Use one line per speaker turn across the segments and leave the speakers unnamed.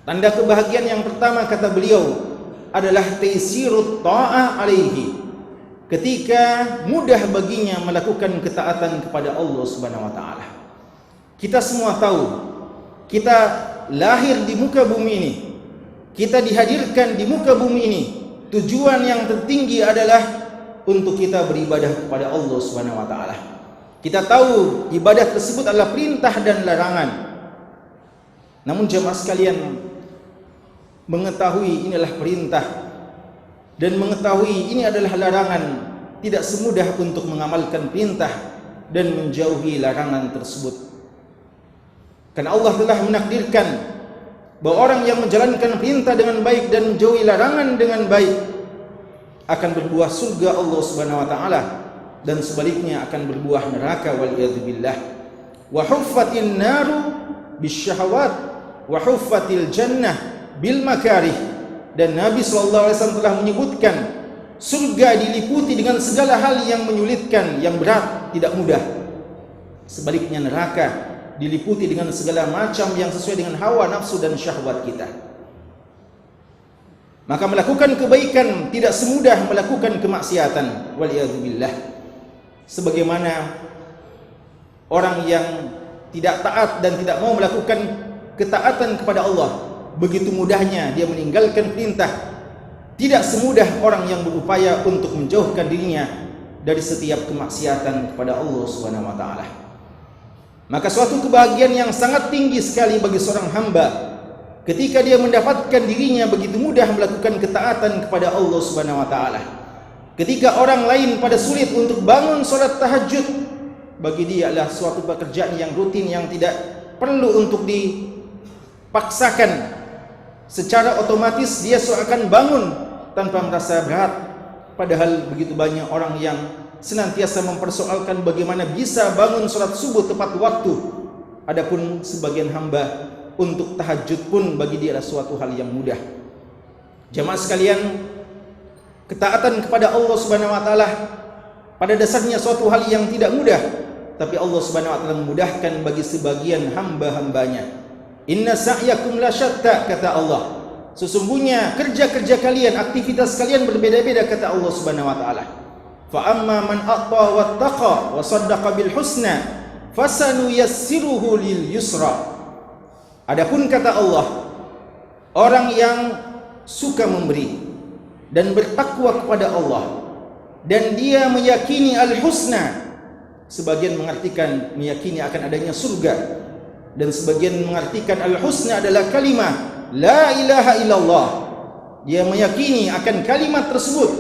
Tanda kebahagiaan yang pertama kata beliau adalah taisirut ta'ah alaihi, ketika mudah baginya melakukan ketaatan kepada Allah Subhanahu wa taala. Kita semua tahu, kita lahir di muka bumi ini, kita dihadirkan di muka bumi ini, tujuan yang tertinggi adalah untuk kita beribadah kepada Allah Subhanahu wa taala. Kita tahu ibadah tersebut adalah perintah dan larangan. Namun jemaah sekalian, mengetahui inilah perintah dan mengetahui ini adalah larangan tidak semudah untuk mengamalkan perintah dan menjauhi larangan tersebut. Karena Allah telah menakdirkan bahwa orang yang menjalankan perintah dengan baik dan menjauhi larangan dengan baik akan berbuah surga Allah Subhanahu wa taala, dan sebaliknya akan berbuah neraka waliyadzubillah. Wa huffatin naru bisyahawat wa huffatil jannah bil makarih. Dan Nabi SAW telah menyebutkan surga diliputi dengan segala hal yang menyulitkan, yang berat, tidak mudah. Sebaliknya neraka diliputi dengan segala macam yang sesuai dengan hawa nafsu dan syahwat kita. Maka melakukan kebaikan tidak semudah melakukan kemaksiatan waliyadzubillah. Sebagaimana orang yang tidak taat dan tidak mau melakukan ketaatan kepada Allah, begitu mudahnya dia meninggalkan perintah. Tidak semudah orang yang berupaya untuk menjauhkan dirinya dari setiap kemaksiatan kepada Allah Subhanahu wa taala. Maka suatu kebahagiaan yang sangat tinggi sekali bagi seorang hamba ketika dia mendapatkan dirinya begitu mudah melakukan ketaatan kepada Allah Subhanahu wa taala. Ketika orang lain pada sulit untuk bangun salat tahajud, bagi dia adalah suatu pekerjaan yang rutin yang tidak perlu untuk dipaksakan. Secara otomatis dia akan bangun tanpa merasa berat. Padahal begitu banyak orang yang senantiasa mempersoalkan bagaimana bisa bangun salat subuh tepat waktu. Adapun sebagian hamba untuk tahajud pun bagi dia adalah suatu hal yang mudah. Jemaah sekalian, ketaatan kepada Allah Subhanahu wa taala pada dasarnya suatu hal yang tidak mudah, tapi Allah Subhanahu wa taala memudahkan bagi sebagian hamba-hambanya. Inna sa'yakum lasyatta, kata Allah. Sesungguhnya kerja-kerja kalian, aktivitas kalian berbeda-beda, kata Allah Subhanahu wa taala. Fa amma man atta wattaqa wa saddaqa bil husna fasanuyassiruhu lil yusra. Adapun kata Allah, orang yang suka memberi dan bertakwa kepada Allah dan dia meyakini al-husna, sebagian mengartikan meyakini akan adanya surga, dan sebagian mengartikan al-husna adalah kalimah la ilaha illallah. Dia meyakini akan kalimat tersebut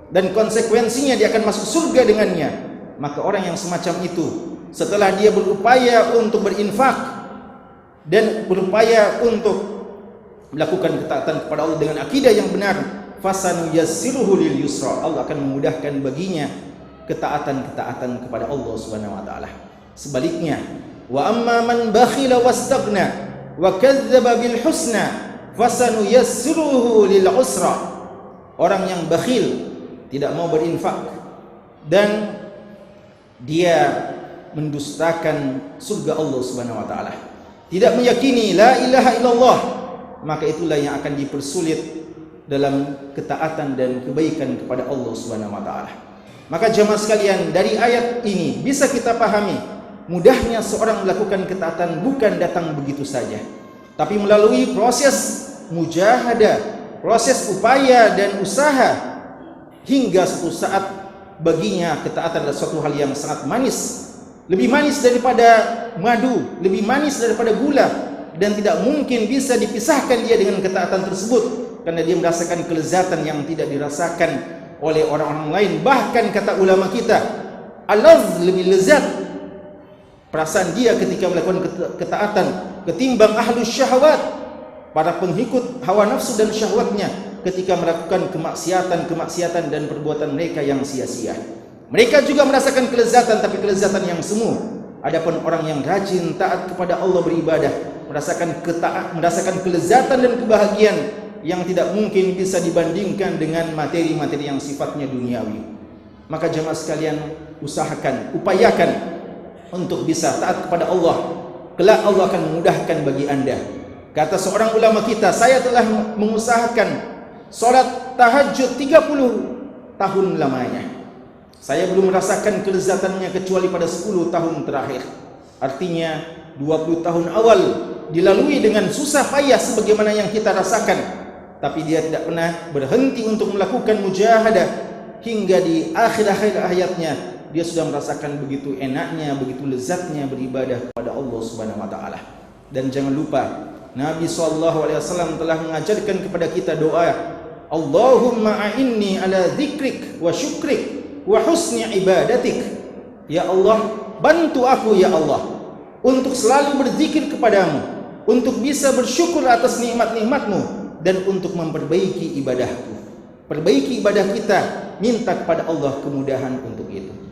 dan konsekuensinya dia akan masuk surga dengannya. Maka orang yang semacam itu setelah dia berupaya untuk berinfak dan berupaya untuk melakukan ketaatan kepada Allah dengan akidah yang benar, fasanu yassiruhu lil yusra, Allah akan memudahkan baginya ketaatan-ketaatan kepada Allah Subhanahu wa taala. Sebaliknya, wa amma man bakhila wastaghna wa kadzdzaba bil husna fasanu yassiruhu lil usra. Orang yang bakhil, tidak mau berinfak, dan dia mendustakan surga Allah Subhanahu wa taala, tidak meyakini la ilaha illallah, maka itulah yang akan dipersulit dalam ketaatan dan kebaikan kepada Allah Subhanahu wa taala. Maka jemaah sekalian, dari ayat ini bisa kita pahami mudahnya seorang melakukan ketaatan bukan datang begitu saja, tapi melalui proses mujahadah, proses upaya dan usaha, hingga suatu saat baginya ketaatan adalah suatu hal yang sangat manis, lebih manis daripada madu, lebih manis daripada gula, dan tidak mungkin bisa dipisahkan dia dengan ketaatan tersebut, karena dia merasakan kelezatan yang tidak dirasakan oleh orang-orang lain. Bahkan kata ulama kita, al-lazz, lebih lezat perasaan dia ketika melakukan ketaatan ketimbang ahlus syahwat, para pengikut hawa nafsu dan syahwatnya, ketika melakukan kemaksiatan dan perbuatan mereka yang sia-sia. Mereka juga merasakan kelezatan, tapi kelezatan yang semu. Adapun orang yang rajin taat kepada Allah beribadah, merasakan kelezatan dan kebahagiaan yang tidak mungkin bisa dibandingkan dengan materi-materi yang sifatnya duniawi. Maka jemaah sekalian, usahakan, upayakan untuk bisa taat kepada Allah. Kelak Allah akan memudahkan bagi anda. Kata seorang ulama kita, saya telah mengusahakan sholat tahajud 30 tahun lamanya. Saya belum merasakan kelezatannya kecuali pada 10 tahun terakhir. Artinya 20 tahun awal dilalui dengan susah payah sebagaimana yang kita rasakan, tapi dia tidak pernah berhenti untuk melakukan mujahadah hingga di akhir-akhir hayatnya dia sudah merasakan begitu enaknya, begitu lezatnya beribadah kepada Allah Subhanahu wa taala. Dan jangan lupa Nabi SAW telah mengajarkan kepada kita doa, Allahumma a'inni ala dzikrik wa syukrik wa husni ibadatik. Ya Allah, bantu aku ya Allah untuk selalu berzikir kepadamu, untuk bisa bersyukur atas nikmat-nikmatmu, dan untuk memperbaiki ibadahku. Perbaiki ibadah kita, minta kepada Allah kemudahan untuk itu.